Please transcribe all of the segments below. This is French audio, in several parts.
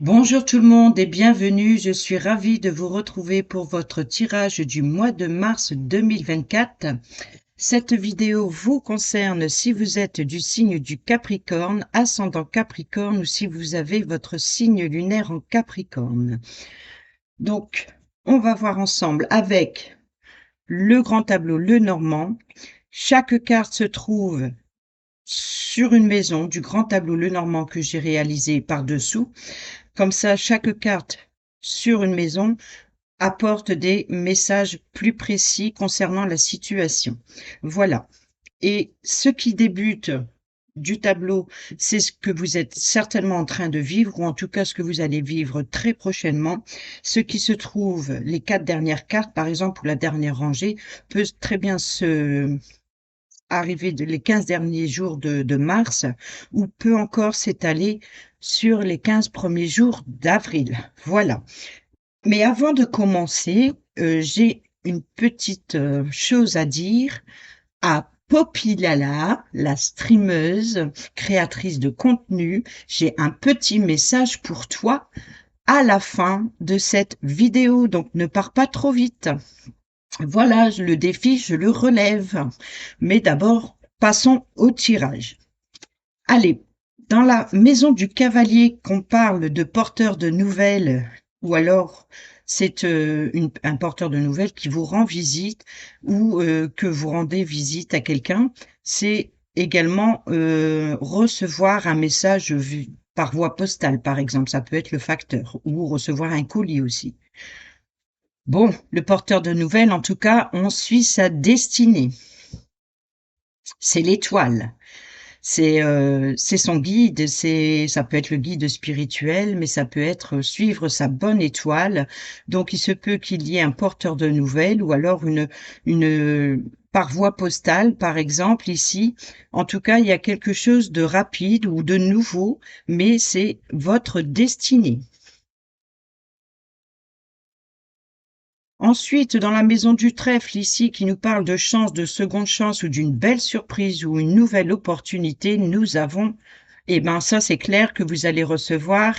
Bonjour tout le monde et bienvenue. Je suis ravie de vous retrouver pour votre tirage du mois de mars 2024. Cette vidéo vous concerne si vous êtes du signe du Capricorne, ascendant Capricorne ou si vous avez votre signe lunaire en Capricorne. Donc, on va voir ensemble avec le grand tableau Lenormand. Chaque carte se trouve sur une maison du grand tableau Lenormand que j'ai réalisé par-dessous. Comme ça, chaque carte sur une maison apporte des messages plus précis concernant la situation. Voilà. Et ce qui débute du tableau, c'est ce que vous êtes certainement en train de vivre, ou en tout cas ce que vous allez vivre très prochainement. Ce qui se trouve, les 4 dernières cartes, par exemple, ou la dernière rangée, peut très bien se arriver les 15 derniers jours de mars, ou peut encore s'étaler sur les 15 premiers jours d'avril. Voilà. Mais avant de commencer, j'ai une petite chose à dire à Popilala, la streameuse, créatrice de contenu. J'ai un petit message pour toi à la fin de cette vidéo, donc ne pars pas trop vite. Voilà, le défi, je le relève. Mais d'abord, passons au tirage. Allez, dans la maison du cavalier qu'on parle de porteur de nouvelles, ou alors c'est un porteur de nouvelles qui vous rend visite ou que vous rendez visite à quelqu'un, c'est également recevoir un message par voie postale, par exemple. Ça peut être le facteur ou recevoir un colis aussi. Bon, le porteur de nouvelles, en tout cas, on suit sa destinée. C'est l'étoile. C'est son guide, ça peut être le guide spirituel, mais ça peut être suivre sa bonne étoile. Donc, il se peut qu'il y ait un porteur de nouvelles ou alors une par voie postale, par exemple, ici. En tout cas, il y a quelque chose de rapide ou de nouveau, mais c'est votre destinée. Ensuite, dans la maison du trèfle, ici, qui nous parle de chance, de seconde chance ou d'une belle surprise ou une nouvelle opportunité, nous avons, eh ben, ça, c'est clair que vous allez recevoir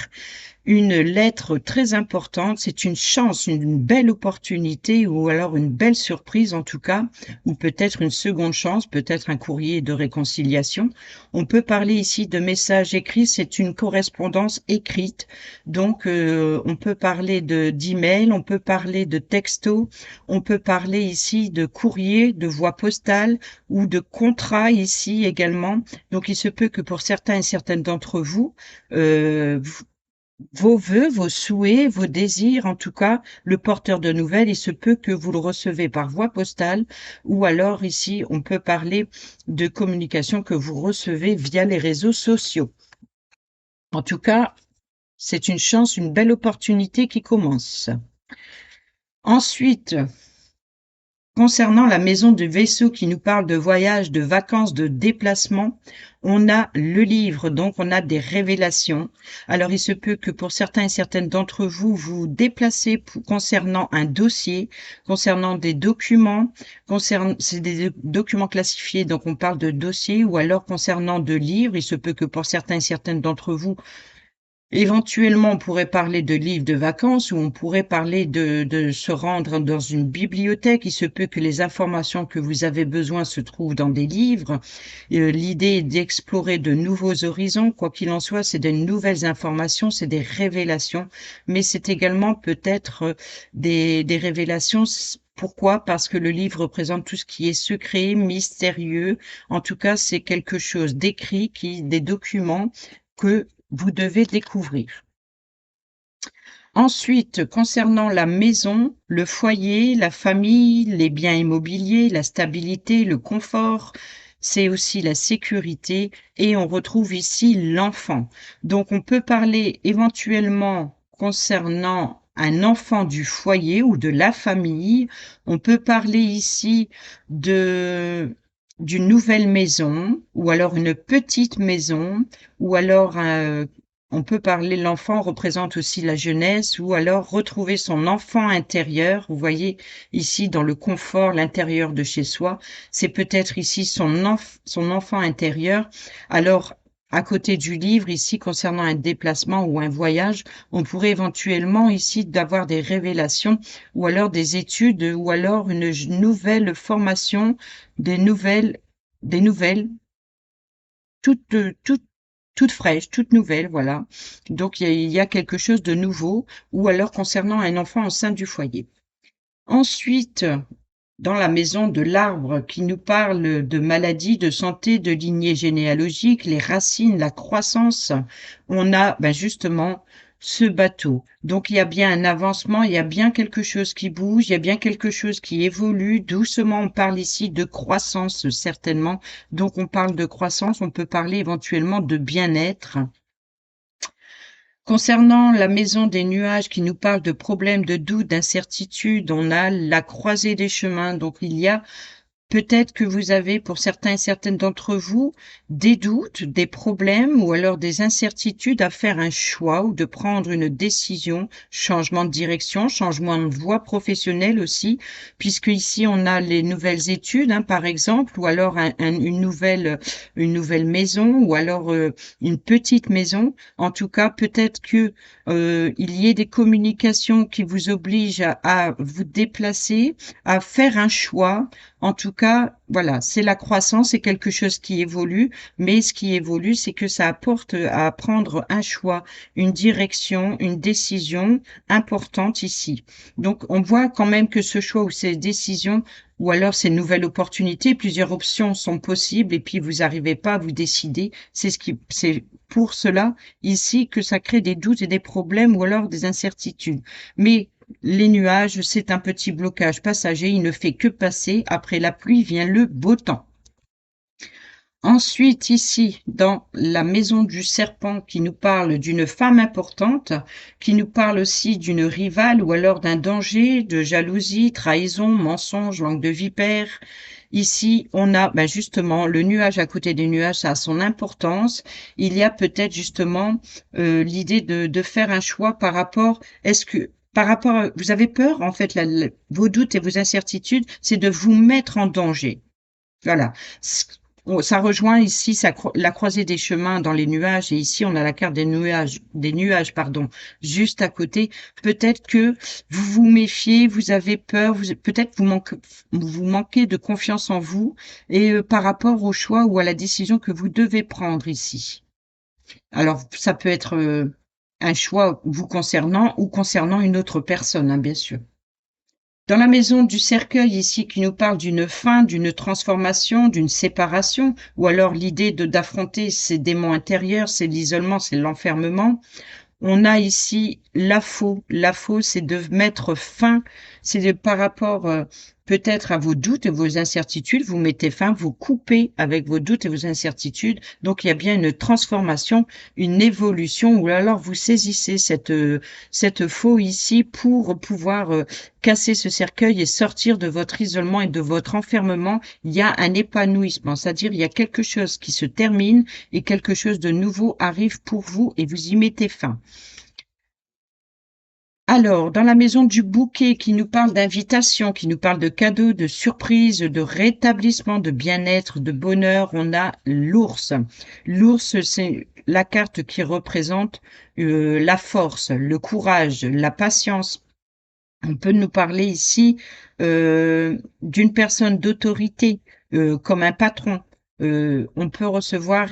une lettre très importante. C'est une chance, une belle opportunité ou alors une belle surprise en tout cas, ou peut-être une seconde chance, peut-être un courrier de réconciliation. On peut parler ici de messages écrits, c'est une correspondance écrite. Donc on peut parler d'email, on peut parler de texto, on peut parler ici de courrier, de voie postale ou de contrat ici également. Donc il se peut que pour certains et certaines d'entre vous, vos vœux, vos souhaits, vos désirs, en tout cas, le porteur de nouvelles, il se peut que vous le recevez par voie postale ou alors ici, on peut parler de communication que vous recevez via les réseaux sociaux. En tout cas, c'est une chance, une belle opportunité qui commence. Ensuite, concernant la maison de vaisseau qui nous parle de voyage, de vacances, de déplacement, on a le livre, donc on a des révélations. Alors il se peut que pour certains et certaines d'entre vous, vous déplacez concernant un dossier, concernant des documents, c'est des documents classifiés, donc on parle de dossiers, ou alors concernant de livres. Il se peut que pour certains et certaines d'entre vous, éventuellement, on pourrait parler de livres de vacances ou on pourrait parler de se rendre dans une bibliothèque. Il se peut que les informations que vous avez besoin se trouvent dans des livres. L'idée est d'explorer de nouveaux horizons. Quoi qu'il en soit, c'est de nouvelles informations, c'est des révélations, mais c'est également peut-être des révélations. Pourquoi? Parce que le livre représente tout ce qui est secret, mystérieux. En tout cas, c'est quelque chose d'écrit, des documents que vous devez découvrir. Ensuite, concernant la maison, le foyer, la famille, les biens immobiliers, la stabilité, le confort, c'est aussi la sécurité et on retrouve ici l'enfant. Donc on peut parler éventuellement concernant un enfant du foyer ou de la famille. On peut parler ici d'une nouvelle maison ou alors une petite maison ou alors on peut parler, l'enfant représente aussi la jeunesse ou alors retrouver son enfant intérieur. Vous voyez ici dans le confort, l'intérieur de chez soi, c'est peut-être ici son enfant intérieur. Alors à côté du livre, ici, concernant un déplacement ou un voyage, on pourrait éventuellement ici d'avoir des révélations ou alors des études ou alors une nouvelle formation, des nouvelles, toutes, toutes fraîches, toutes nouvelles, voilà. Donc, il y a quelque chose de nouveau ou alors concernant un enfant au sein du foyer. Ensuite, dans la maison de l'arbre qui nous parle de maladies, de santé, de lignée généalogique, les racines, la croissance, on a justement ce bateau. Donc il y a bien un avancement, il y a bien quelque chose qui bouge, il y a bien quelque chose qui évolue. Doucement, on parle ici de croissance, certainement. Donc on parle de croissance, on peut parler éventuellement de bien-être. Concernant la maison des nuages qui nous parle de problèmes, de doutes, d'incertitudes, on a la croisée des chemins. Donc il y a peut-être que vous avez, pour certains et certaines d'entre vous, des doutes, des problèmes ou alors des incertitudes à faire un choix ou de prendre une décision, changement de direction, changement de voie professionnelle aussi, puisque ici on a les nouvelles études, par exemple, ou alors une nouvelle maison, ou alors une petite maison. En tout cas, peut-être que il y ait des communications qui vous obligent à vous déplacer, à faire un choix. En tout cas, voilà, c'est la croissance, c'est quelque chose qui évolue, mais ce qui évolue, c'est que ça apporte à prendre un choix, une direction, une décision importante ici. Donc, on voit quand même que ce choix ou ces décisions, ou alors ces nouvelles opportunités, plusieurs options sont possibles et puis vous n'arrivez pas à vous décider. C'est pour cela ici que ça crée des doutes et des problèmes ou alors des incertitudes. Mais les nuages, c'est un petit blocage passager, il ne fait que passer. Après la pluie vient le beau temps. Ensuite, ici, dans la maison du serpent qui nous parle d'une femme importante, qui nous parle aussi d'une rivale ou alors d'un danger, de jalousie, trahison, mensonge, langue de vipère. Ici, on a justement le nuage à côté des nuages, ça a son importance. Il y a peut-être justement l'idée de faire un choix par rapport, vous avez peur, en fait, vos doutes et vos incertitudes, c'est de vous mettre en danger. Voilà. Ça rejoint ici la croisée des chemins dans les nuages et ici on a la carte des nuages pardon, juste à côté. Peut-être que vous vous méfiez, vous avez peur, peut-être vous manquez de confiance en vous et par rapport au choix ou à la décision que vous devez prendre ici. Alors ça peut être un choix vous concernant ou concernant une autre personne, bien sûr. Dans la maison du cercueil ici qui nous parle d'une fin, d'une transformation, d'une séparation, ou alors l'idée d'affronter ses démons intérieurs, c'est l'isolement, c'est l'enfermement. On a ici la faux. La faux, c'est de mettre fin, par rapport peut-être à vos doutes et vos incertitudes, vous mettez fin, vous coupez avec vos doutes et vos incertitudes. Donc il y a bien une transformation, une évolution, ou alors vous saisissez cette faux ici pour pouvoir casser ce cercueil et sortir de votre isolement et de votre enfermement. Il y a un épanouissement, c'est-à-dire il y a quelque chose qui se termine et quelque chose de nouveau arrive pour vous et vous y mettez fin. Alors, dans la maison du bouquet qui nous parle d'invitation, qui nous parle de cadeaux, de surprises, de rétablissement, de bien-être, de bonheur, on a l'ours. L'ours, c'est la carte qui représente la force, le courage, la patience. On peut nous parler ici d'une personne d'autorité, comme un patron. On peut recevoir.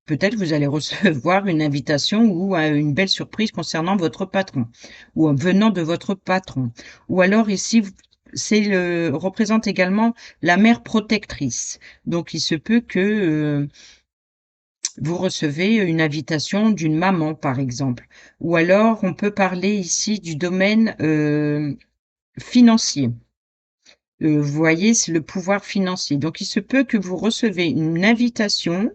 Peut-être vous allez recevoir une invitation ou une belle surprise concernant votre patron ou venant de votre patron. Ou alors ici, représente également la mère protectrice. Donc il se peut que vous recevez une invitation d'une maman, par exemple. Ou alors, on peut parler ici du domaine financier. Vous voyez, c'est le pouvoir financier. Donc, il se peut que vous recevez une invitation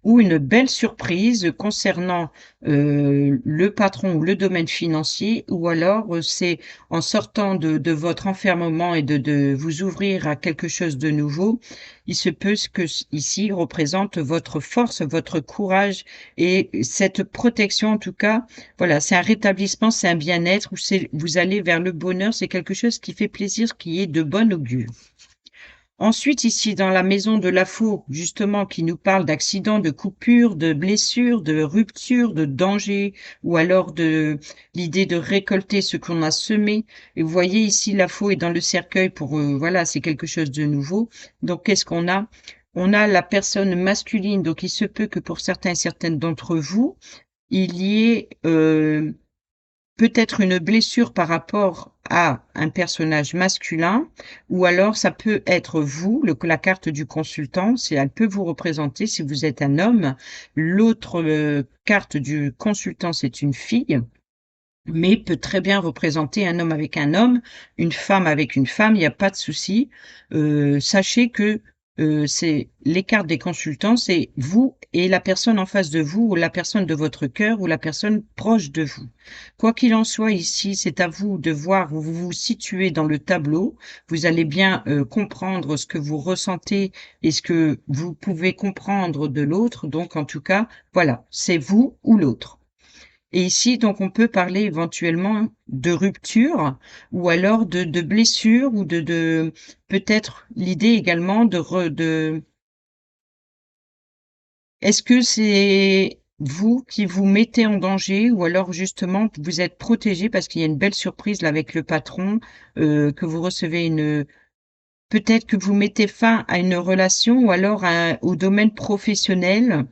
ou une belle surprise concernant le patron ou le domaine financier, ou alors c'est en sortant de votre enfermement et de vous ouvrir à quelque chose de nouveau, il se peut que ici représente votre force, votre courage et cette protection en tout cas, voilà, c'est un rétablissement, c'est un bien-être, vous allez vers le bonheur, c'est quelque chose qui fait plaisir, qui est de bon augure. Ensuite, ici, dans la maison de la faux, justement, qui nous parle d'accidents, de coupures, de blessures, de ruptures, de dangers, ou alors de l'idée de récolter ce qu'on a semé. Et vous voyez ici, la faux est dans le cercueil pour, voilà, c'est quelque chose de nouveau. Donc, qu'est-ce qu'on a? On a la personne masculine, donc il se peut que pour certains et certaines d'entre vous, il y ait peut-être une blessure par rapport à un personnage masculin, ou alors ça peut être vous, la carte du consultant, elle peut vous représenter si vous êtes un homme. L'autre carte du consultant, c'est une fille, mais peut très bien représenter un homme avec un homme, une femme avec une femme, il n'y a pas de souci. Sachez que c'est les cartes des consultants, c'est vous et la personne en face de vous, ou la personne de votre cœur, ou la personne proche de vous. Quoi qu'il en soit ici, c'est à vous de voir où vous vous situez dans le tableau. Vous allez bien comprendre ce que vous ressentez et ce que vous pouvez comprendre de l'autre. Donc en tout cas, voilà, c'est vous ou l'autre. Et ici, donc, on peut parler éventuellement de rupture ou alors de blessure ou de peut-être l'idée également est-ce que c'est vous qui vous mettez en danger ou alors justement vous êtes protégé parce qu'il y a une belle surprise là avec le patron, que vous recevez peut-être que vous mettez fin à une relation ou alors au domaine professionnel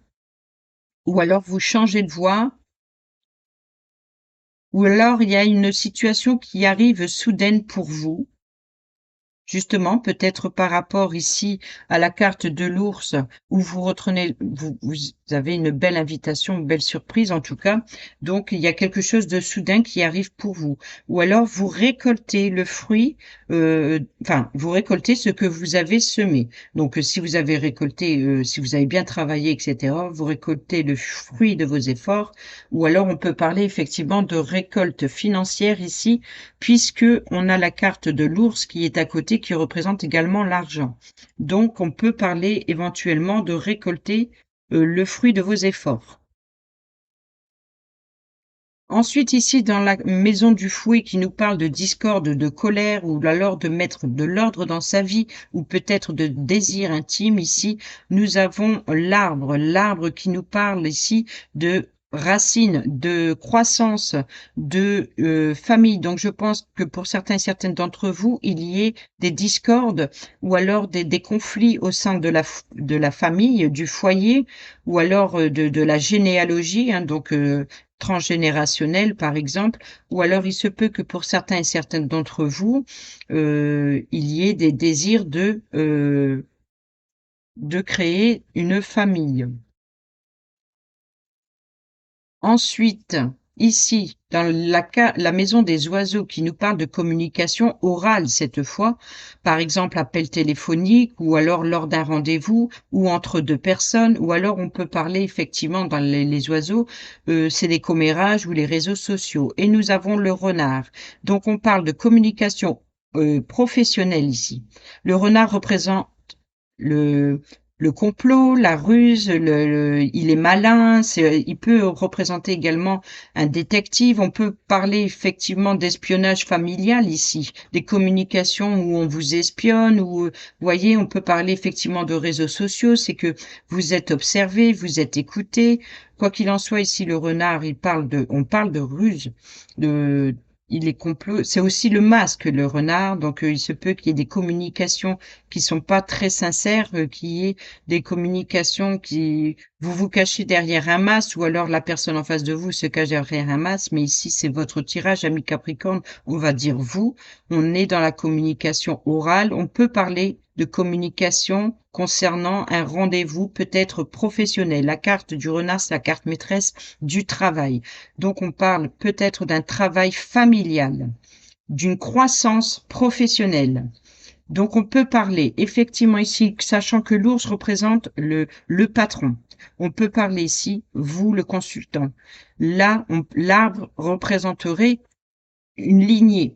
ou alors vous changez de voie. Ou alors il y a une situation qui arrive soudaine pour vous. Justement, peut-être par rapport ici à la carte de l'ours où vous avez une belle invitation, une belle surprise en tout cas. Donc, il y a quelque chose de soudain qui arrive pour vous. Ou alors, vous récoltez le fruit, enfin, vous récoltez ce que vous avez semé. Donc, si vous avez récolté, si vous avez bien travaillé, etc., vous récoltez le fruit de vos efforts. Ou alors, on peut parler effectivement de récolte financière ici puisque on a la carte de l'ours qui est à côté, qui représente également l'argent. Donc, on peut parler éventuellement de récolter le fruit de vos efforts. Ensuite, ici, dans la maison du fouet qui nous parle de discorde, de colère, ou alors de mettre de l'ordre dans sa vie, ou peut-être de désir intime, ici, nous avons l'arbre qui nous parle ici de racines, de croissance, de famille. Donc, je pense que pour certains et certaines d'entre vous, il y ait des discordes ou alors des conflits au sein de la famille, du foyer, ou alors de la généalogie, hein, donc transgénérationnel, par exemple, ou alors il se peut que pour certains et certaines d'entre vous, il y ait des désirs de créer une famille. Ensuite, ici, dans la maison des oiseaux qui nous parle de communication orale cette fois, par exemple appel téléphonique ou alors lors d'un rendez-vous ou entre deux personnes, ou alors on peut parler effectivement dans les oiseaux, c'est les commérages ou les réseaux sociaux. Et nous avons le renard. Donc on parle de communication professionnelle ici. Le renard représente le le complot, la ruse, il est malin, il peut représenter également un détective. On peut parler effectivement d'espionnage familial ici, des communications où on vous espionne, ou vous voyez, on peut parler effectivement de réseaux sociaux, c'est que vous êtes observé, vous êtes écouté. Quoi qu'il en soit, ici le renard, on parle de ruse, de il est complot. C'est aussi le masque, le renard. Donc, il se peut qu'il y ait des communications qui sont pas très sincères, qu'il y ait des communications qui vous vous cachez derrière un masque ou alors la personne en face de vous se cache derrière un masque. Mais ici, c'est votre tirage, ami Capricorne. On va dire vous. On est dans la communication orale. On peut parler de communication concernant un rendez-vous peut-être professionnel. La carte du renard, c'est la carte maîtresse du travail. Donc, on parle peut-être d'un travail familial, d'une croissance professionnelle. Donc, on peut parler effectivement ici, sachant que l'ours représente le patron. On peut parler ici, vous, le consultant. Là, l'arbre représenterait une lignée,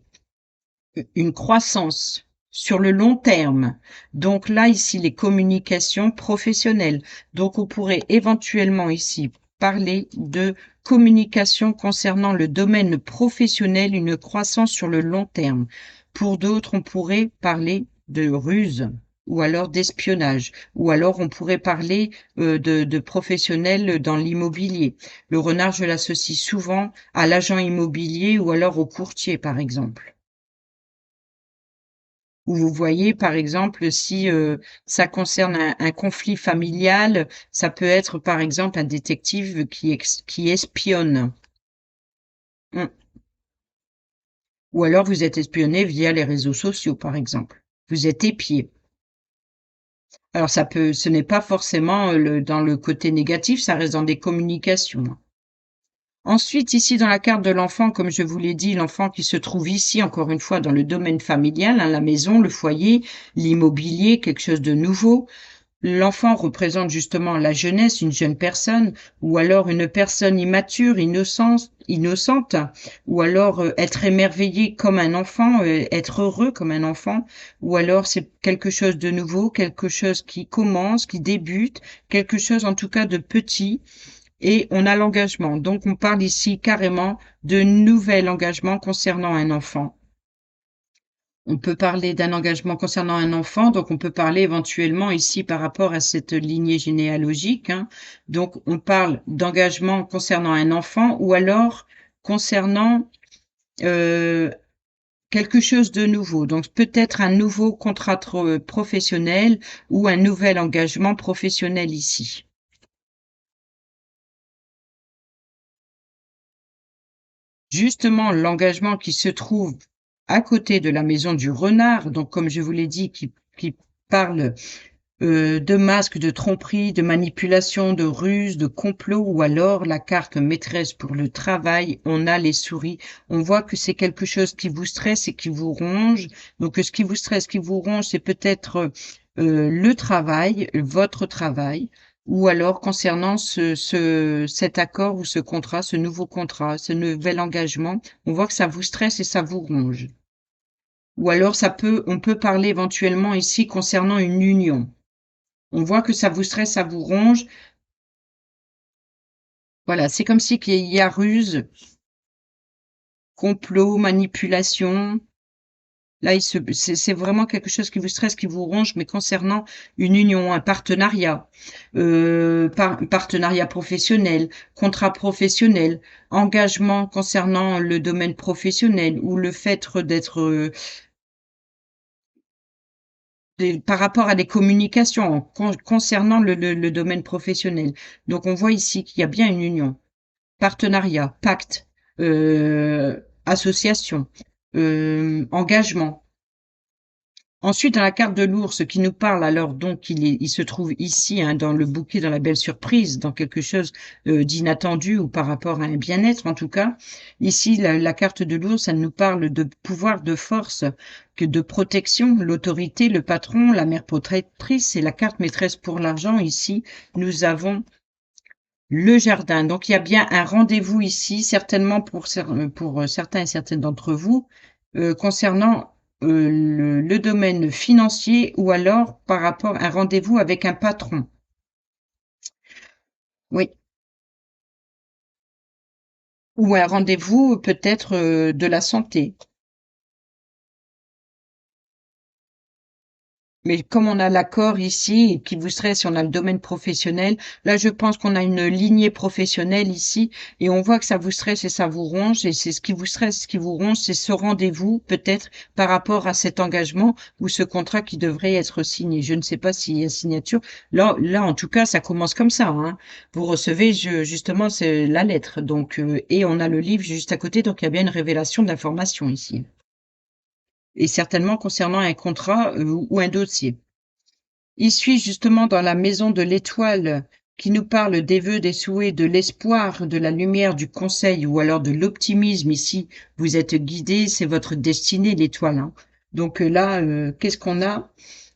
une croissance sur le long terme. Donc là, ici, les communications professionnelles. Donc, on pourrait éventuellement ici parler de communication concernant le domaine professionnel, une croissance sur le long terme. Pour d'autres, on pourrait parler de ruse ou alors d'espionnage, ou alors on pourrait parler de professionnels dans l'immobilier. Le renard, je l'associe souvent à l'agent immobilier ou alors au courtier, par exemple. Ou vous voyez, par exemple, si ça concerne un conflit familial, ça peut être, par exemple, un détective qui espionne. Mm. Ou alors vous êtes espionné via les réseaux sociaux, par exemple. Vous êtes épié. Alors ce n'est pas forcément dans le côté négatif, ça reste dans des communications, hein. Ensuite, ici dans la carte de l'enfant, comme je vous l'ai dit, l'enfant qui se trouve ici, encore une fois, dans le domaine familial, hein, la maison, le foyer, l'immobilier, quelque chose de nouveau. L'enfant représente justement la jeunesse, une jeune personne, ou alors une personne immature, innocente, ou alors être émerveillé comme un enfant, être heureux comme un enfant, ou alors c'est quelque chose de nouveau, quelque chose qui commence, qui débute, quelque chose en tout cas de petit, et on a l'engagement. Donc on parle ici carrément de nouvel engagement concernant un enfant. On peut parler d'un engagement concernant un enfant, donc on peut parler éventuellement ici par rapport à cette lignée généalogique, hein. Donc on parle d'engagement concernant un enfant ou alors concernant euh, quelque chose de nouveau. Donc peut-être un nouveau contrat professionnel ou un nouvel engagement professionnel ici. Justement, l'engagement qui se trouve à côté de la maison du renard, donc comme je vous l'ai dit, qui parle de masques, de tromperie, de manipulation, de ruse, de complot, ou alors la carte maîtresse pour le travail, on a les souris. On voit que c'est quelque chose qui vous stresse et qui vous ronge. Donc ce qui vous stresse, qui vous ronge, c'est peut-être le travail, votre travail, ou alors concernant cet accord ou ce contrat, ce nouveau contrat, ce nouvel engagement, on voit que ça vous stresse et ça vous ronge. Ou alors on peut parler éventuellement ici concernant une union. On voit que ça vous stresse, ça vous ronge. Voilà, c'est comme si qu'il y a ruse, complot, manipulation. Là, c'est vraiment quelque chose qui vous stresse, qui vous ronge, mais concernant une union, un partenariat, partenariat professionnel, contrat professionnel, engagement concernant le domaine professionnel ou le fait d'être par rapport à des communications concernant le domaine professionnel. Donc, on voit ici qu'il y a bien une union. Partenariat, pacte, association, engagement. Ensuite, dans la carte de l'ours qui nous parle, alors donc il se trouve ici, hein, dans le bouquet, dans la belle surprise, dans quelque chose d'inattendu ou par rapport à un bien-être en tout cas. Ici, la carte de l'ours, elle nous parle de pouvoir, de force, que de protection, l'autorité, le patron, la mère protectrice et la carte maîtresse pour l'argent. Ici, nous avons le jardin. Donc il y a bien un rendez-vous ici, certainement pour certains et certaines d'entre vous, concernant le domaine financier ou alors par rapport à un rendez-vous avec un patron. Oui. Ou un rendez-vous peut-être de la santé. Mais comme on a l'accord ici, qui vous stresse, si on a le domaine professionnel, là je pense qu'on a une lignée professionnelle ici, et on voit que ça vous stresse et ça vous ronge, et c'est ce qui vous stresse, ce qui vous ronge, c'est ce rendez-vous peut-être par rapport à cet engagement ou ce contrat qui devrait être signé. Je ne sais pas s'il y a signature. Là, en tout cas, ça commence comme ça, hein. Vous recevez justement c'est la lettre, donc et on a le livre juste à côté, donc il y a bien une révélation d'information ici. Et certainement concernant un contrat ou un dossier. Il suit justement dans la maison de l'étoile qui nous parle des vœux, des souhaits, de l'espoir, de la lumière, du conseil ou alors de l'optimisme. Ici, vous êtes guidé, c'est votre destinée, l'étoile, hein. Donc là, qu'est-ce qu'on a?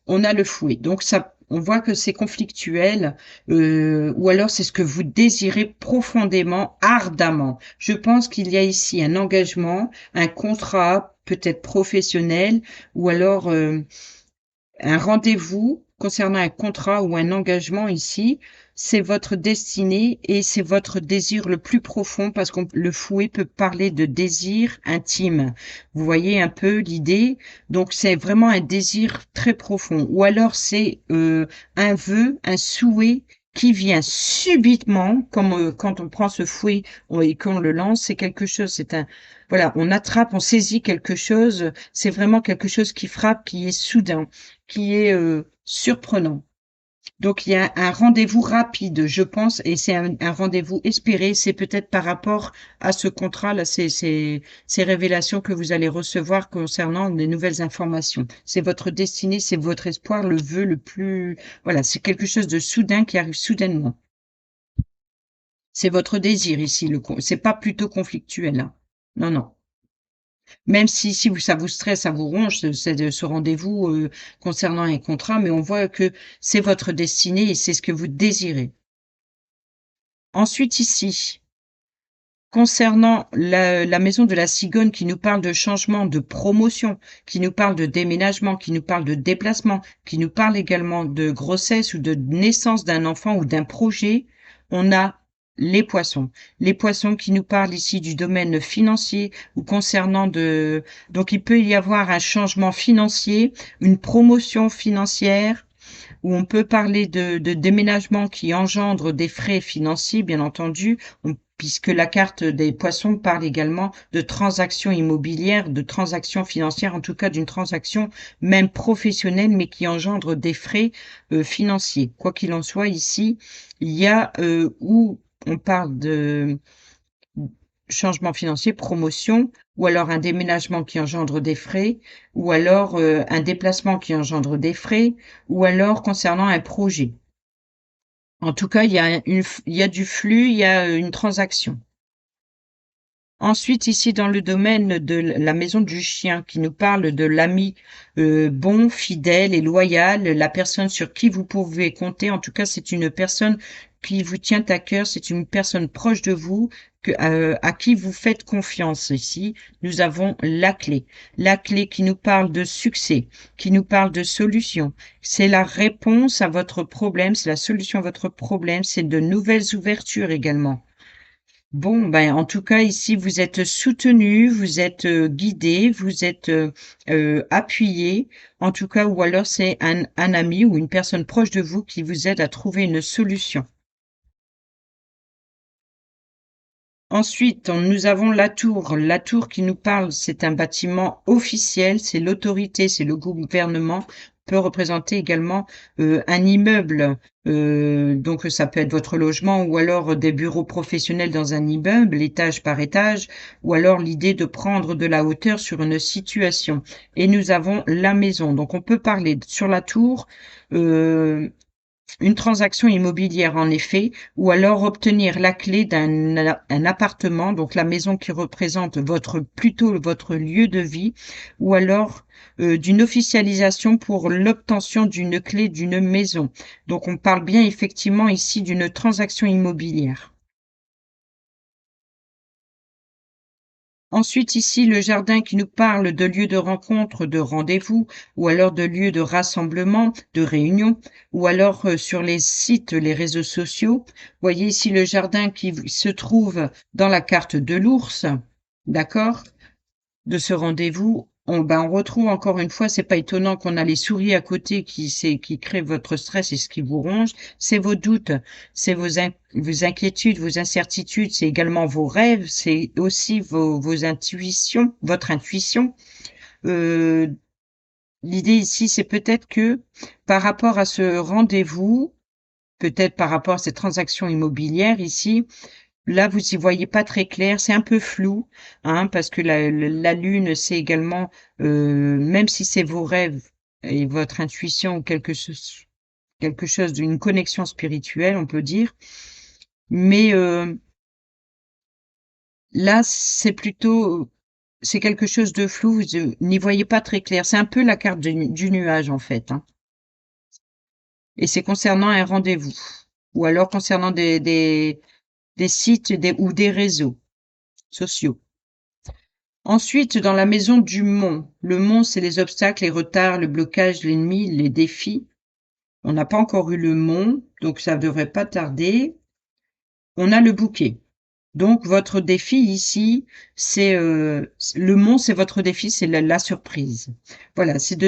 On a le fouet. Donc ça, on voit que c'est conflictuel, ou alors c'est ce que vous désirez profondément, ardemment. Je pense qu'il y a ici un engagement, un contrat, peut-être professionnel, ou alors un rendez-vous concernant un contrat ou un engagement ici, c'est votre destinée et c'est votre désir le plus profond parce que le fouet peut parler de désir intime. Vous voyez un peu l'idée? Donc c'est vraiment un désir très profond. Ou alors c'est un vœu, un souhait qui vient subitement, comme quand on prend ce fouet et qu'on le lance, c'est quelque chose, c'est un, voilà, on attrape, on saisit quelque chose, c'est vraiment quelque chose qui frappe, qui est soudain, qui est surprenant. Donc il y a un rendez-vous rapide, je pense, et c'est un rendez-vous espéré. C'est peut-être par rapport à ce contrat-là, ces révélations que vous allez recevoir concernant des nouvelles informations. C'est votre destinée, c'est votre espoir, le vœu le plus. Voilà, c'est quelque chose de soudain qui arrive soudainement. C'est votre désir ici. C'est pas plutôt conflictuel, hein. Non, non. Même si ça vous stresse, ça vous ronge, ce rendez-vous concernant un contrat, mais on voit que c'est votre destinée et c'est ce que vous désirez. Ensuite ici, concernant la maison de la cigogne qui nous parle de changement, de promotion, qui nous parle de déménagement, qui nous parle de déplacement, qui nous parle également de grossesse ou de naissance d'un enfant ou d'un projet, on a les poissons. Les poissons qui nous parlent ici du domaine financier ou concernant de... Donc il peut y avoir un changement financier, une promotion financière, où on peut parler de déménagement qui engendre des frais financiers, bien entendu, puisque la carte des poissons parle également de transactions immobilières, de transactions financières, en tout cas d'une transaction même professionnelle, mais qui engendre des frais financiers. Quoi qu'il en soit, ici, il y a où on parle de changement financier, promotion, ou alors un déménagement qui engendre des frais, ou alors un déplacement qui engendre des frais, ou alors concernant un projet. En tout cas, il y a du flux, il y a une transaction. Ensuite, ici, dans le domaine de la maison du chien, qui nous parle de l'ami bon, fidèle et loyal, la personne sur qui vous pouvez compter. En tout cas, c'est une personne qui vous tient à cœur, c'est une personne proche de vous, à qui vous faites confiance. Ici, nous avons la clé. La clé qui nous parle de succès, qui nous parle de solution. C'est la réponse à votre problème, c'est la solution à votre problème, c'est de nouvelles ouvertures également. Bon, ben, en tout cas, ici, vous êtes soutenu, vous êtes guidé, vous êtes appuyé, en tout cas, ou alors c'est un ami ou une personne proche de vous qui vous aide à trouver une solution. Ensuite, nous avons la tour. La tour qui nous parle, c'est un bâtiment officiel, c'est l'autorité, c'est le gouvernement, peut représenter également un immeuble. Donc ça peut être votre logement ou alors des bureaux professionnels dans un immeuble, étage par étage, ou alors l'idée de prendre de la hauteur sur une situation. Et nous avons la maison. Donc on peut parler sur la tour. Une transaction immobilière en effet, ou alors obtenir la clé un appartement, donc la maison qui représente plutôt votre lieu de vie, ou alors d'une officialisation pour l'obtention d'une clé d'une maison. Donc on parle bien effectivement ici d'une transaction immobilière. Ensuite, ici, le jardin qui nous parle de lieu de rencontre, de rendez-vous, ou alors de lieu de rassemblement, de réunion, ou alors sur les sites, les réseaux sociaux. Voyez ici le jardin qui se trouve dans la carte de l'ours, d'accord? De ce rendez-vous, on retrouve encore une fois, c'est pas étonnant qu'on a les souris à côté qui créent votre stress et ce qui vous ronge, c'est vos doutes, c'est vos inquiétudes, vos incertitudes, c'est également vos rêves, c'est aussi vos intuitions, votre intuition. Euh, L'idée ici, c'est peut-être que par rapport à ce rendez-vous, peut-être par rapport à cette transaction immobilière ici, là, vous y voyez pas très clair, c'est un peu flou, hein, parce que la lune, c'est également, même si c'est vos rêves et votre intuition ou quelque chose d'une connexion spirituelle, on peut dire, mais là, c'est quelque chose de flou, vous n'y voyez pas très clair. C'est un peu la carte du nuage, en fait, hein, et c'est concernant un rendez-vous ou alors concernant des sites ou des réseaux sociaux. Ensuite, dans la maison du mont. Le mont, c'est les obstacles, les retards, le blocage, l'ennemi, les défis. On n'a pas encore eu le mont, donc ça ne devrait pas tarder. On a le bouquet. Donc votre défi ici, c'est le mont, c'est votre défi, c'est la surprise. Voilà, c'est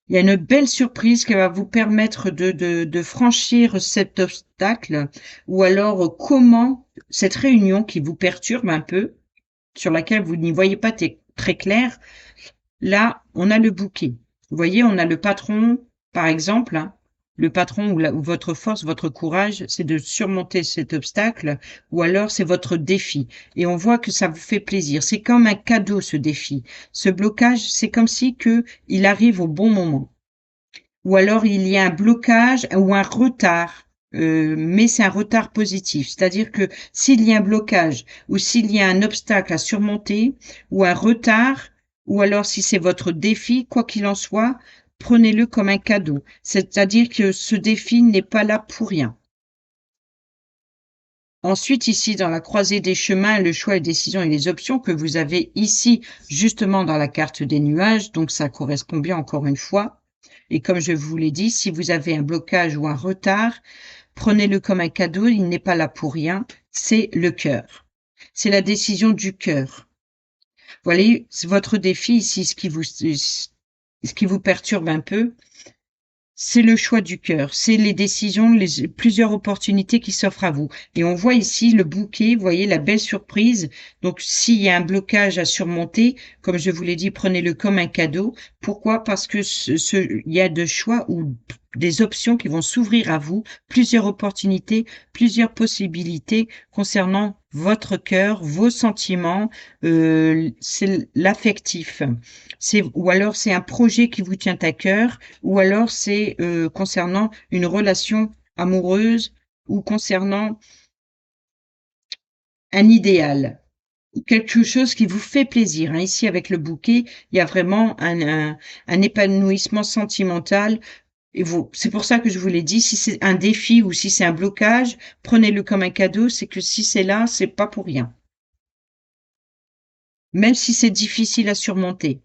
il y a une belle surprise qui va vous permettre de franchir cet obstacle, ou alors comment cette réunion qui vous perturbe un peu, sur laquelle vous n'y voyez pas très clair. Là, on a le bouquet. Vous voyez, on a le patron, par exemple, hein. Le patron ou votre force, votre courage, c'est de surmonter cet obstacle, ou alors c'est votre défi. Et on voit que ça vous fait plaisir. C'est comme un cadeau, ce défi. Ce blocage, c'est comme si il arrive au bon moment. Ou alors il y a un blocage ou un retard. Mais c'est un retard positif. C'est-à-dire que s'il y a un blocage ou s'il y a un obstacle à surmonter ou un retard, ou alors si c'est votre défi, quoi qu'il en soit, prenez-le comme un cadeau. C'est-à-dire que ce défi n'est pas là pour rien. Ensuite, ici, dans la croisée des chemins, le choix, les décisions et les options que vous avez ici, justement dans la carte des nuages, donc ça correspond bien encore une fois. Et comme je vous l'ai dit, si vous avez un blocage ou un retard, prenez-le comme un cadeau, il n'est pas là pour rien, c'est le cœur. C'est la décision du cœur. Voilà, c'est votre défi ici, ce qui vous perturbe un peu, c'est le choix du cœur, c'est les décisions, plusieurs opportunités qui s'offrent à vous. Et on voit ici le bouquet, vous voyez la belle surprise. Donc s'il y a un blocage à surmonter, comme je vous l'ai dit, prenez-le comme un cadeau. Pourquoi? Parce que il y a de choix ou des options qui vont s'ouvrir à vous, plusieurs opportunités, plusieurs possibilités concernant votre cœur, vos sentiments, c'est l'affectif. Ou alors c'est un projet qui vous tient à cœur, ou alors c'est concernant une relation amoureuse ou concernant un idéal, quelque chose qui vous fait plaisir. Hein. Ici, avec le bouquet, il y a vraiment un épanouissement sentimental. Et c'est pour ça que je vous l'ai dit, si c'est un défi ou si c'est un blocage, prenez-le comme un cadeau, c'est que si c'est là, c'est pas pour rien. Même si c'est difficile à surmonter.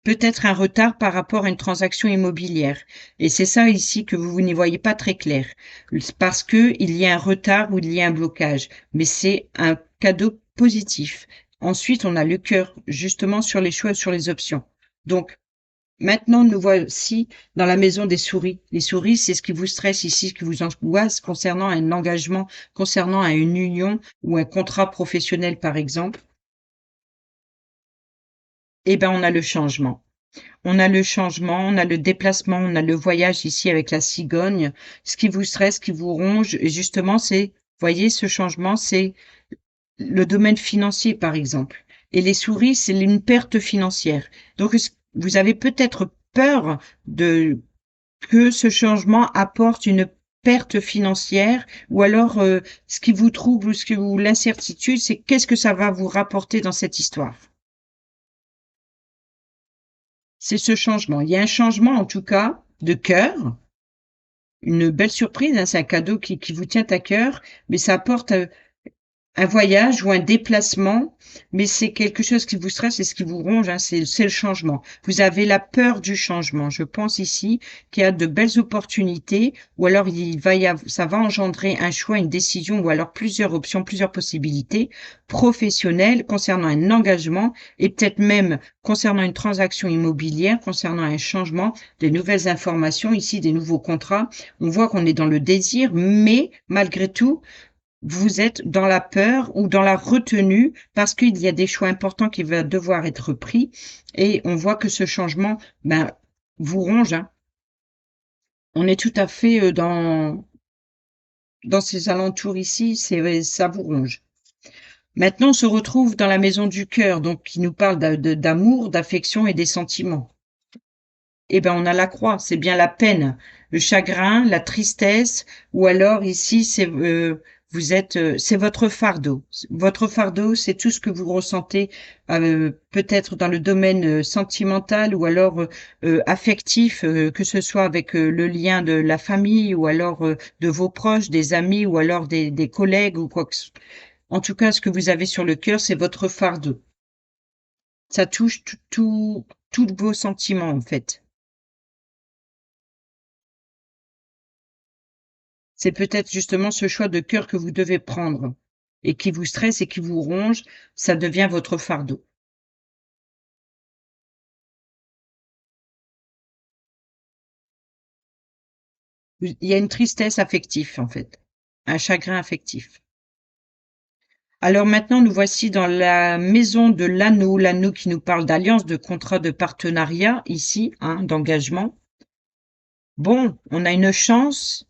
Peut-être un retard par rapport à une transaction immobilière. Et c'est ça ici que vous n'y voyez pas très clair. Parce que il y a un retard ou il y a un blocage. Mais c'est un cadeau positif. Ensuite, on a le cœur, justement, sur les choix, sur les options. Donc, maintenant, nous voici dans la maison des souris. Les souris, c'est ce qui vous stresse ici, ce qui vous angoisse concernant un engagement, concernant une union ou un contrat professionnel, par exemple. Eh ben, on a le changement. On a le changement, on a le déplacement, on a le voyage ici avec la cigogne. Ce qui vous stresse, ce qui vous ronge, et justement, voyez, ce changement, c'est le domaine financier, par exemple. Et les souris, c'est une perte financière. Donc, vous avez peut-être peur que ce changement apporte une perte financière, ou alors, ce qui vous trouble ou l'incertitude, c'est qu'est-ce que ça va vous rapporter dans cette histoire. C'est ce changement. Il y a un changement, en tout cas, de cœur, une belle surprise, hein, c'est un cadeau qui vous tient à cœur, mais ça apporte, un voyage ou un déplacement, mais c'est quelque chose qui vous stresse et ce qui vous ronge, hein, c'est le changement. Vous avez la peur du changement. Je pense ici qu'il y a de belles opportunités, ou alors ça va engendrer un choix, une décision, ou alors plusieurs options, plusieurs possibilités professionnelles concernant un engagement et peut-être même concernant une transaction immobilière, concernant un changement, des nouvelles informations, ici des nouveaux contrats. On voit qu'on est dans le désir, mais malgré tout, vous êtes dans la peur ou dans la retenue parce qu'il y a des choix importants qui vont devoir être pris et on voit que ce changement, ben, vous ronge, hein. On est tout à fait dans ces alentours ici, ça vous ronge. Maintenant, on se retrouve dans la maison du cœur, donc qui nous parle d'amour, d'affection et des sentiments. Eh ben, on a la croix, c'est bien la peine, le chagrin, la tristesse, ou alors ici, c'est votre fardeau. Votre fardeau, c'est tout ce que vous ressentez, peut-être dans le domaine sentimental ou alors affectif, que ce soit avec le lien de la famille ou alors de vos proches, des amis ou alors des collègues ou quoi que ce soit. En tout cas, ce que vous avez sur le cœur, c'est votre fardeau. Ça touche tous vos sentiments, en fait. C'est peut-être justement ce choix de cœur que vous devez prendre et qui vous stresse et qui vous ronge, ça devient votre fardeau. Il y a une tristesse affective, en fait, un chagrin affectif. Alors maintenant, nous voici dans la maison de l'anneau qui nous parle d'alliance, de contrat, de partenariat, ici, hein, d'engagement. Bon, on a une chance,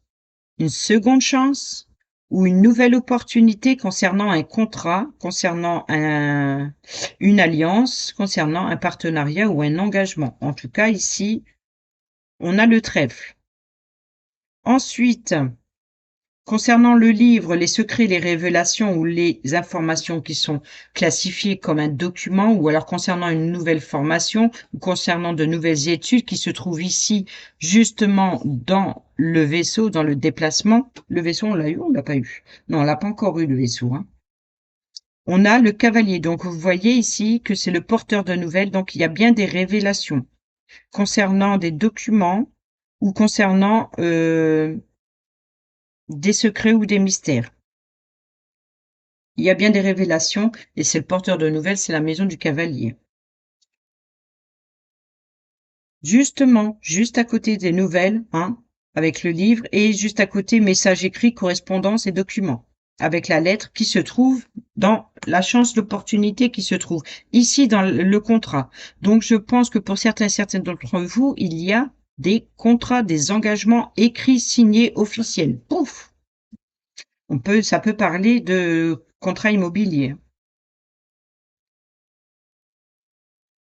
une seconde chance ou une nouvelle opportunité concernant un contrat, concernant une alliance, concernant un partenariat ou un engagement. En tout cas, ici, on a le trèfle. Ensuite, concernant le livre, les secrets, les révélations ou les informations qui sont classifiées comme un document, ou alors concernant une nouvelle formation, ou concernant de nouvelles études qui se trouvent ici, justement, dans le vaisseau, dans le déplacement. Le vaisseau, on l'a eu ou on l'a pas eu? Non, on l'a pas encore eu, le vaisseau, hein. On a le cavalier. Donc, vous voyez ici que c'est le porteur de nouvelles. Donc, il y a bien des révélations concernant des documents ou concernant des secrets ou des mystères. Il y a bien des révélations et c'est le porteur de nouvelles, c'est la maison du cavalier. Justement, juste à côté des nouvelles, hein, avec le livre, et juste à côté, messages écrits, correspondance et documents, avec la lettre qui se trouve dans la chance d'opportunité qui se trouve ici dans le contrat. Donc, je pense que pour certaines d'entre vous, il y a des contrats, des engagements écrits, signés, officiels. Pouf! Ça peut parler de contrat immobilier.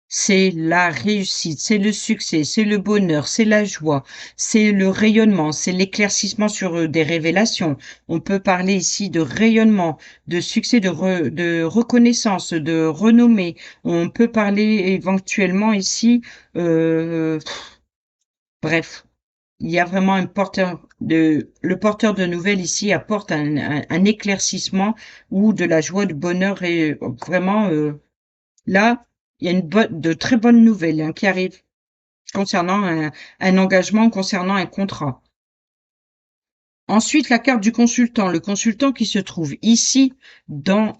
C'est la réussite, c'est le succès, c'est le bonheur, c'est la joie, c'est le rayonnement, c'est l'éclaircissement sur des révélations. On peut parler ici de rayonnement, de succès, de reconnaissance, de renommée. On peut parler éventuellement ici, euh, bref, il y a vraiment le porteur de nouvelles ici apporte un éclaircissement ou de la joie, du bonheur et vraiment, là, il y a de très bonnes nouvelles hein, qui arrivent concernant un engagement, concernant un contrat. Ensuite, la carte du consultant. Le consultant qui se trouve ici dans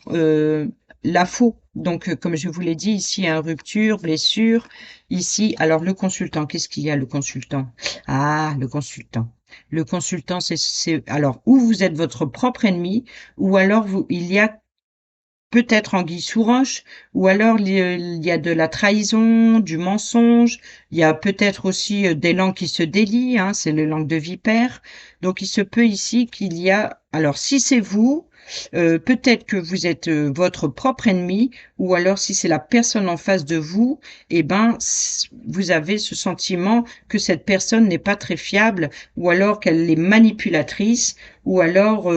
la faux. Donc, comme je vous l'ai dit, ici, un rupture, blessure. Ici, alors le consultant, qu'est-ce qu'il y a, le consultant? Ah, le consultant. Le consultant, alors, ou vous êtes votre propre ennemi, ou alors il y a peut-être anguille sous roche, ou alors il y a de la trahison, du mensonge, il y a peut-être aussi des langues qui se délient, hein, c'est les langues de vipère. Donc il se peut ici qu'il y a, alors si c'est vous, peut-être que vous êtes votre propre ennemi, ou alors si c'est la personne en face de vous, eh ben vous avez ce sentiment que cette personne n'est pas très fiable, ou alors qu'elle est manipulatrice, ou alors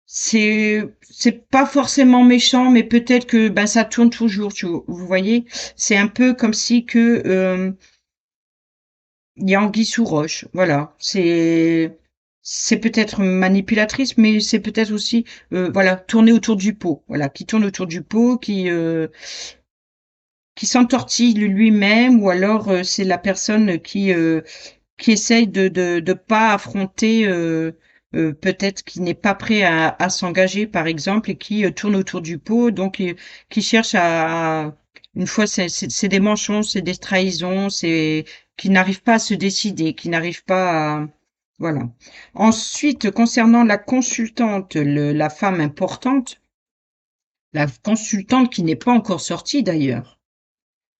c'est pas forcément méchant, mais peut-être que ben ça tourne toujours. Vous voyez, c'est un peu comme si que il y a anguille sous roche. Voilà, c'est peut-être manipulatrice, mais c'est peut-être aussi voilà tourner autour du pot. Voilà, qui tourne autour du pot, qui s'entortille lui-même, ou alors c'est la personne qui essaye de pas affronter, peut-être qui n'est pas prêt à s'engager, par exemple, et qui tourne autour du pot, donc qui cherche une fois, c'est des mensonges, c'est des trahisons, c'est qui n'arrive pas à se décider, qui n'arrive pas à, voilà. Ensuite, concernant la consultante, la femme importante, la consultante qui n'est pas encore sortie d'ailleurs.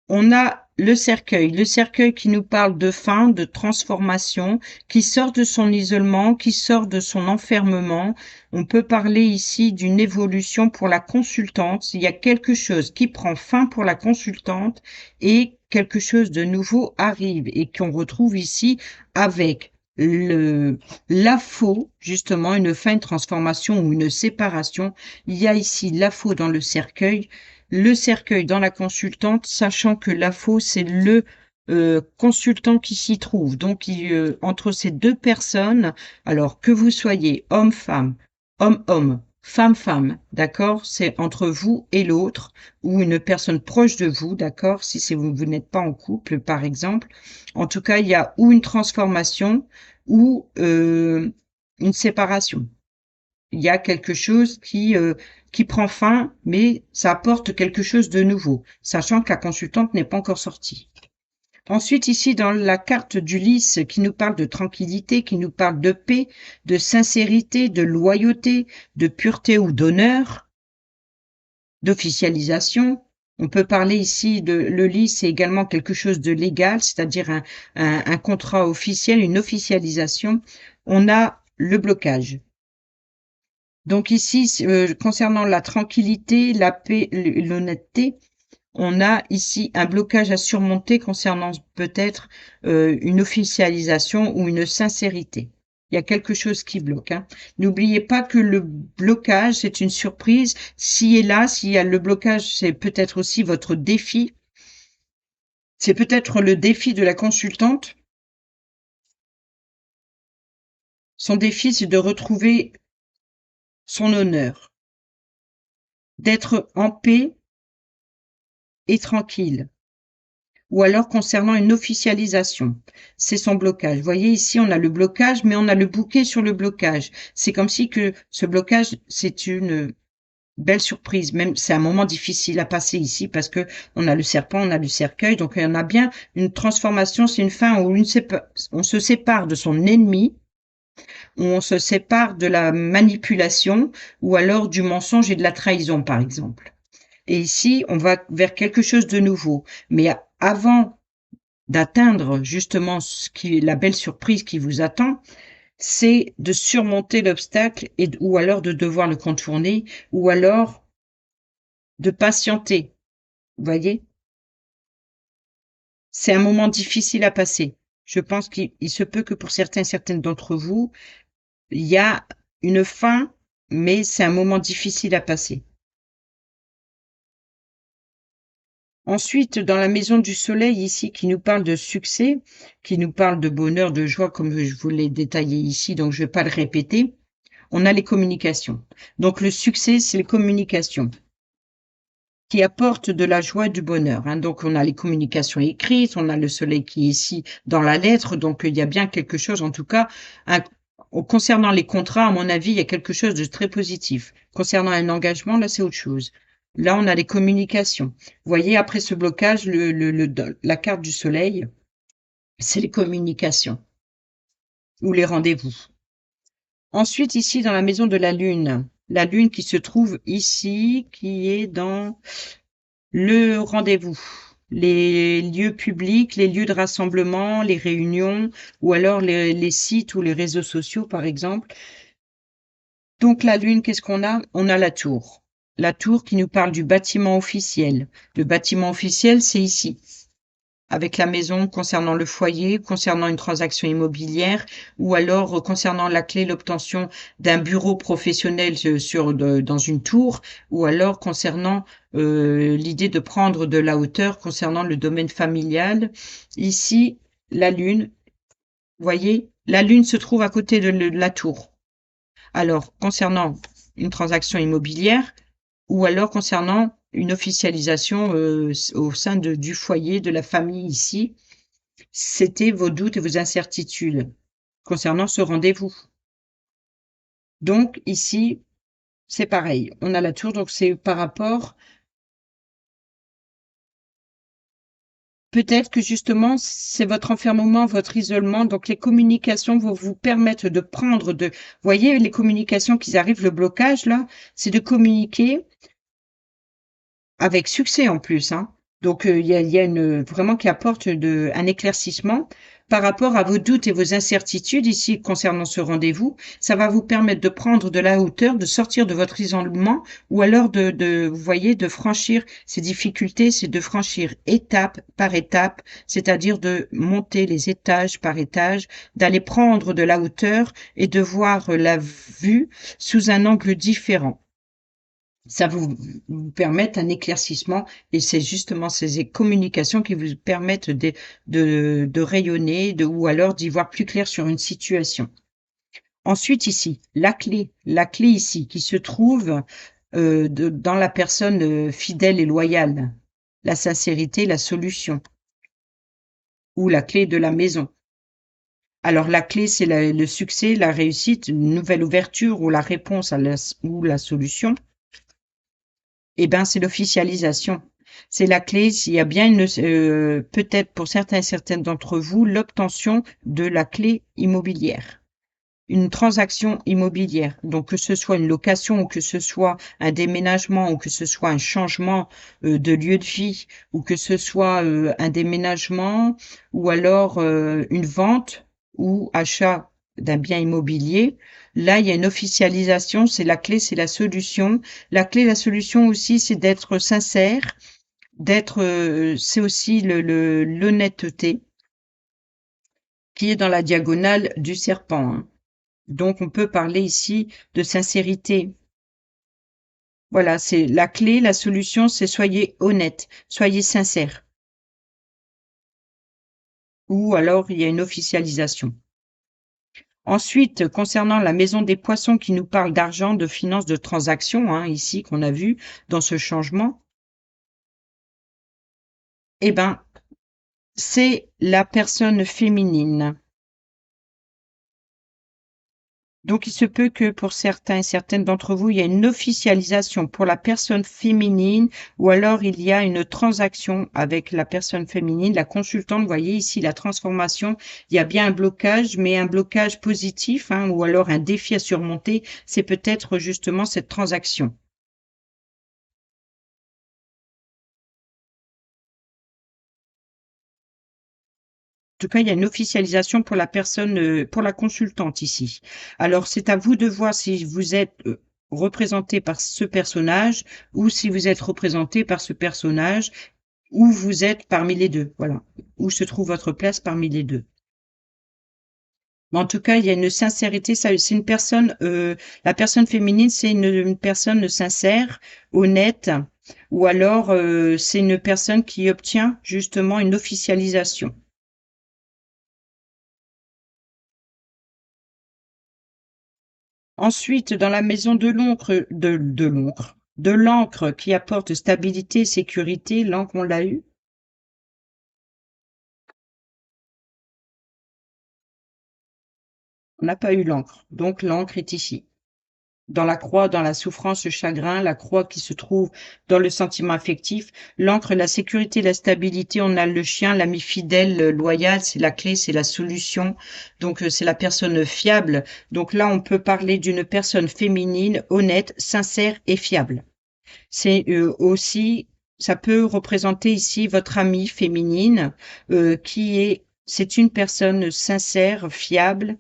On a le cercueil qui nous parle de fin, de transformation, qui sort de son isolement, qui sort de son enfermement. On peut parler ici d'une évolution pour la consultante. Il y a quelque chose qui prend fin pour la consultante et quelque chose de nouveau arrive et qu'on retrouve ici avec la faux, justement, une fin, une transformation ou une séparation. Il y a ici la faux dans le cercueil dans la consultante, sachant que la faux, c'est le consultant qui s'y trouve. Donc, entre ces deux personnes, alors que vous soyez homme-femme, homme-homme, femme-femme, d'accord, c'est entre vous et l'autre, ou une personne proche de vous, d'accord, si c'est vous n'êtes pas en couple, par exemple. En tout cas, il y a ou une transformation, ou une séparation. Il y a quelque chose qui prend fin, mais ça apporte quelque chose de nouveau, sachant que la consultante n'est pas encore sortie. Ensuite, ici, dans la carte d'Ulysse, qui nous parle de tranquillité, qui nous parle de paix, de sincérité, de loyauté, de pureté ou d'honneur, d'officialisation. On peut parler ici de le lys, c'est également quelque chose de légal, c'est-à-dire un contrat officiel, une officialisation. On a le blocage. Donc ici, concernant la tranquillité, la paix, l'honnêteté, on a ici un blocage à surmonter concernant peut-être une officialisation ou une sincérité. Il y a quelque chose qui bloque. Hein. N'oubliez pas que le blocage, c'est une surprise. S'il y a le blocage, c'est peut-être aussi votre défi. C'est peut-être le défi de la consultante. Son défi, c'est de retrouver son honneur, d'être en paix et tranquille. Ou alors concernant une officialisation. C'est son blocage. Vous voyez ici, on a le blocage, mais on a le bouquet sur le blocage. C'est comme si que ce blocage, c'est une belle surprise. Même, c'est un moment difficile à passer ici parce que on a le serpent, on a le cercueil. Donc, il y en a bien une transformation. C'est une fin où on se sépare de son ennemi, où on se sépare de la manipulation ou alors du mensonge et de la trahison, par exemple. Et ici, on va vers quelque chose de nouveau. Mais avant d'atteindre justement la belle surprise qui vous attend, c'est de surmonter l'obstacle ou alors de devoir le contourner ou alors de patienter. Vous voyez? C'est un moment difficile à passer. Je pense qu'il se peut que pour certaines d'entre vous, il y a une fin, mais c'est un moment difficile à passer. Ensuite, dans la maison du soleil ici, qui nous parle de succès, qui nous parle de bonheur, de joie, comme je vous l'ai détaillé ici, donc je ne vais pas le répéter, on a les communications. Donc le succès, c'est les communications qui apportent de la joie et du bonheur. Hein. Donc on a les communications écrites, on a le soleil qui est ici dans la lettre, donc il y a bien quelque chose, en tout cas, concernant les contrats, à mon avis, il y a quelque chose de très positif. Concernant un engagement, là, c'est autre chose. Là, on a les communications. Vous voyez, après ce blocage, la carte du soleil, c'est les communications ou les rendez-vous. Ensuite, ici, dans la maison de la lune qui se trouve ici, qui est dans le rendez-vous, les lieux publics, les lieux de rassemblement, les réunions, ou alors les sites ou les réseaux sociaux, par exemple. Donc la lune, qu'est-ce qu'on a? On a la tour. La tour qui nous parle du bâtiment officiel. Le bâtiment officiel, c'est ici, avec la maison concernant le foyer, concernant une transaction immobilière, ou alors concernant la clé, l'obtention d'un bureau professionnel dans une tour, ou alors concernant l'idée de prendre de la hauteur concernant le domaine familial. Ici, la lune, vous voyez, la lune se trouve à côté de la tour. Alors, concernant une transaction immobilière, ou alors concernant une officialisation au sein du foyer, de la famille ici, c'était vos doutes et vos incertitudes concernant ce rendez-vous. Donc ici, c'est pareil. On a la tour, donc c'est par rapport. Peut-être que justement, c'est votre enfermement, votre isolement. Donc les communications vont vous permettre de prendre voyez, les communications qui arrivent, le blocage là, c'est de communiquer avec succès en plus, hein. Donc il y a vraiment qui apporte un éclaircissement par rapport à vos doutes et vos incertitudes ici concernant ce rendez-vous. Ça va vous permettre de prendre de la hauteur, de sortir de votre isolement ou alors vous voyez, de franchir ces difficultés, c'est de franchir étape par étape, c'est-à-dire de monter les étages par étage, d'aller prendre de la hauteur et de voir la vue sous un angle différent. Ça vous permet un éclaircissement et c'est justement ces communications qui vous permettent de rayonner ou alors d'y voir plus clair sur une situation. Ensuite ici, la clé ici qui se trouve dans la personne fidèle et loyale, la sincérité, la solution ou la clé de la maison. Alors la clé, c'est le succès, la réussite, une nouvelle ouverture ou la réponse ou la solution. Eh ben, c'est l'officialisation. C'est la clé. S'il y a bien peut-être pour certains et certaines d'entre vous, l'obtention de la clé immobilière. Une transaction immobilière. Donc, que ce soit une location ou que ce soit un déménagement ou que ce soit un changement de lieu de vie ou que ce soit un déménagement ou alors une vente ou achat d'un bien immobilier. Là, il y a une officialisation, c'est la clé, c'est la solution. La clé, la solution aussi, c'est d'être sincère, c'est aussi l'honnêteté qui est dans la diagonale du serpent, hein. Donc, on peut parler ici de sincérité. Voilà, c'est la clé, la solution, c'est soyez honnête, soyez sincère. Ou alors, il y a une officialisation. Ensuite, concernant la maison des poissons qui nous parle d'argent, de finances, de transactions, hein, ici, qu'on a vu dans ce changement, eh ben, c'est la personne féminine. Donc, il se peut que pour certains et certaines d'entre vous, il y a une officialisation pour la personne féminine ou alors il y a une transaction avec la personne féminine, la consultante. Vous voyez ici la transformation. Il y a bien un blocage, mais un blocage positif, hein, ou alors un défi à surmonter. C'est peut-être justement cette transaction. En tout cas, il y a une officialisation pour la personne, pour la consultante ici. Alors, c'est à vous de voir si vous êtes représenté par ce personnage ou si vous êtes représenté par ce personnage ou vous êtes parmi les deux. Voilà. Où se trouve votre place parmi les deux. Mais en tout cas, il y a une sincérité. C'est une personne, la personne féminine, c'est une personne sincère, honnête, ou alors c'est une personne qui obtient justement une officialisation. Ensuite, dans la maison de l'encre qui apporte stabilité, sécurité, l'encre, on l'a eu. On n'a pas eu l'encre. Donc, l'encre est ici. Dans la croix, dans la souffrance, le chagrin, la croix qui se trouve dans le sentiment affectif, l'encre, la sécurité, la stabilité, on a le chien, l'ami fidèle, loyal, c'est la clé, c'est la solution. Donc, c'est la personne fiable. Donc là, on peut parler d'une personne féminine, honnête, sincère et fiable. C'est aussi, ça peut représenter ici votre amie féminine c'est une personne sincère, fiable,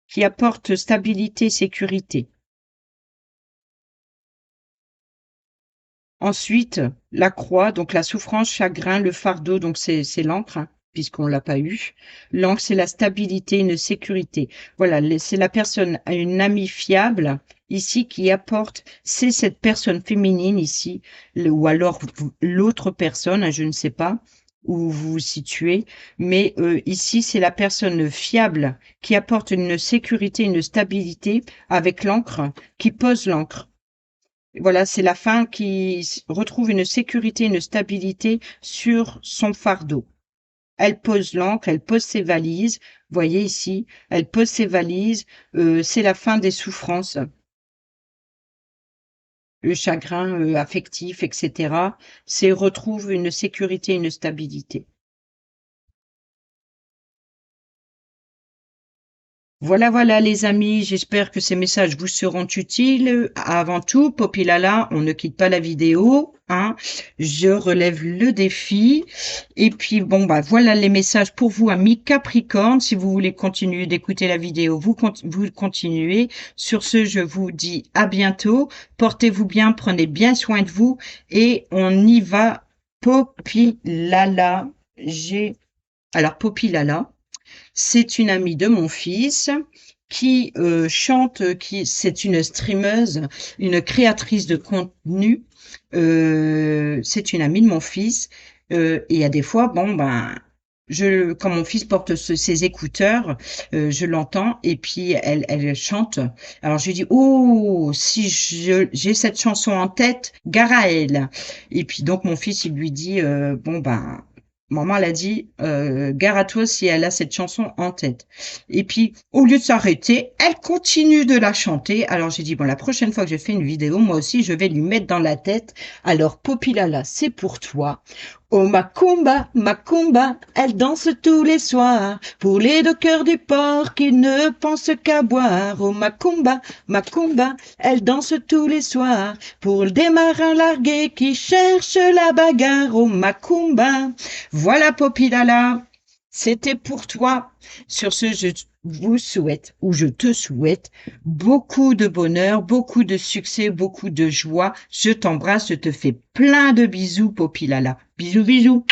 qui apporte stabilité et sécurité. Ensuite, la croix, donc la souffrance, chagrin, le fardeau, donc c'est l'encre, hein, puisqu'on l'a pas eu. L'encre, c'est la stabilité, une sécurité. Voilà, c'est la personne, une amie fiable ici qui apporte, c'est cette personne féminine ici, ou alors l'autre personne, hein, je ne sais pas où vous vous situez, mais ici, c'est la personne fiable qui apporte une sécurité, une stabilité avec l'encre, qui pose l'encre. Voilà, c'est la femme qui retrouve une sécurité, une stabilité sur son fardeau. Elle pose l'ancre, elle pose ses valises. Vous voyez ici, elle pose ses valises. C'est la fin des souffrances, le chagrin affectif, etc. C'est retrouve une sécurité, une stabilité. Voilà, voilà les amis, j'espère que ces messages vous seront utiles. Avant tout, Popilala, on ne quitte pas la vidéo, hein. Je relève le défi. Et puis bon, bah voilà les messages pour vous, amis Capricorne. Si vous voulez continuer d'écouter la vidéo, vous continuez. Sur ce, je vous dis à bientôt. Portez-vous bien, prenez bien soin de vous et on y va. Popilala, alors Popilala. C'est une amie de mon fils qui chante, c'est une streameuse, une créatrice de contenu. C'est une amie de mon fils. Et il y a des fois, bon ben, quand mon fils porte ses écouteurs, je l'entends et puis elle chante. Alors je lui dis, oh, si j'ai cette chanson en tête, gare à elle. Et puis donc mon fils il lui dit, bon ben maman elle a dit, gare à toi si elle a cette chanson en tête. Et puis, au lieu de s'arrêter, elle continue de la chanter. Alors j'ai dit, bon, la prochaine fois que je fais une vidéo, moi aussi, je vais lui mettre dans la tête. Alors, Popilala, c'est pour toi. Oh Macumba, elle danse tous les soirs pour les dockers du port qui ne pensent qu'à boire. Oh Macumba, elle danse tous les soirs pour des marins largués qui cherchent la bagarre. Oh Macumba, voilà Popilala, c'était pour toi. Sur ce, je vous souhaite, ou je te souhaite, beaucoup de bonheur, beaucoup de succès, beaucoup de joie. Je t'embrasse, je te fais plein de bisous, Popilala. Bisous, bisous.